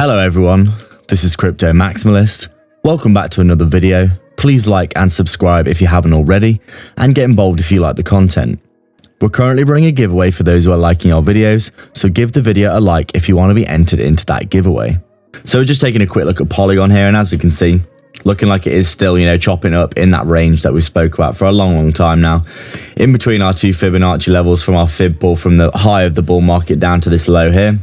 Hello everyone, this is Crypto Maximalist. Welcome back to another video. Please like and subscribe if you haven't already, and get involved if you like the content. We're currently running a giveaway for those who are liking our videos, so give the video a like if you want to be entered into that giveaway. So we're just taking a quick look at Polygon here, and as we can see, looking like it is still, chopping up in that range that we spoke about for a long time now. In between our two Fibonacci levels from our fib bull, from the high of the bull market down to this low here,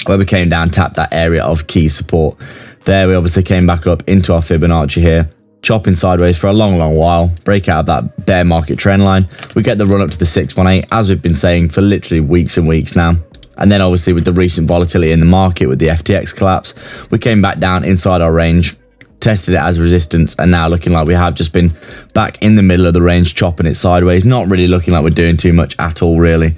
where we came down, tapped that area of key support. There we obviously came back up into our Fibonacci here, chopping sideways for a long while, break out of that bear market trend line. We get the run up to the 618, as we've been saying for literally weeks and weeks now. And then obviously with the recent volatility in the market, with the FTX collapse, we came back down inside our range, tested it as resistance, and now looking like we have just been back in the middle of the range, chopping it sideways. Not really looking like we're doing too much at all, really.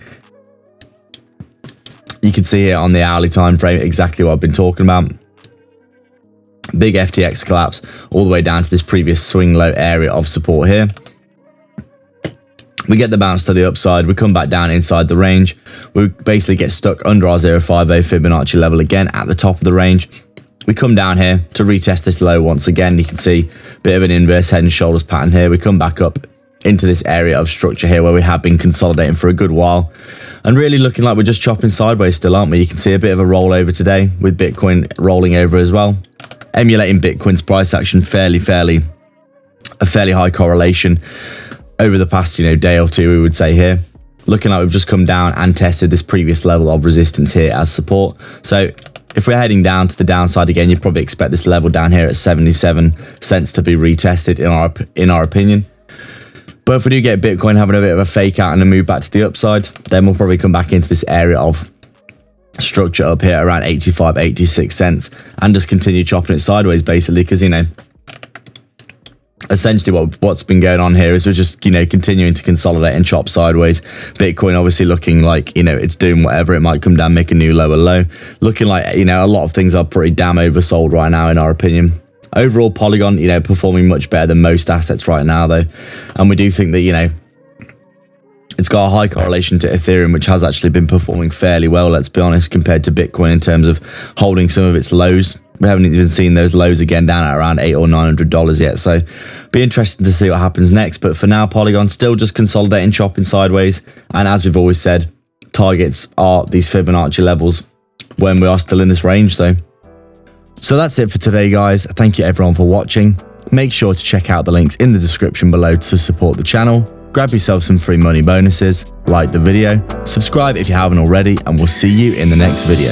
You can see here on the hourly time frame exactly what I've been talking about. Big FTX collapse all the way down to this previous swing low area of support here. We get the bounce to the upside, we come back down inside the range. We basically get stuck under our 050 Fibonacci level again at the top of the range. We come down here to retest this low once again. You can see a bit of an inverse head and shoulders pattern here. We come back up into this area of structure here where we have been consolidating for a good while, and really looking like we're just chopping sideways still, aren't we? You can see a bit of a rollover today with Bitcoin rolling over as well, emulating Bitcoin's price action. A fairly high correlation over the past day or two, we would say here. Looking like we've just come down and tested this previous level of resistance here as support. So if we're heading down to the downside again, you'd probably expect this level down here at 77 cents to be retested in our opinion. But if we do get Bitcoin having a bit of a fake out and a move back to the upside, then we'll probably come back into this area of structure up here around 85, 86 cents and just continue chopping it sideways, basically, because, essentially what's been going on here is we're just, continuing to consolidate and chop sideways. Bitcoin obviously looking like, it's doing whatever. It might come down, make a new lower low. Looking like, a lot of things are pretty damn oversold right now, in our opinion. Overall, Polygon, performing much better than most assets right now, though. And we do think that, it's got a high correlation to Ethereum, which has actually been performing fairly well, let's be honest, compared to Bitcoin in terms of holding some of its lows. We haven't even seen those lows again down at around $800 or $900 yet. So be interesting to see what happens next. But for now, Polygon still just consolidating, chopping sideways. And as we've always said, targets are these Fibonacci levels when we are still in this range, though. So that's it for today, guys. Thank you everyone for watching. Make sure to check out the links in the description below to support the channel. Grab yourself some free money bonuses, like the video, subscribe if you haven't already, and we'll see you in the next video.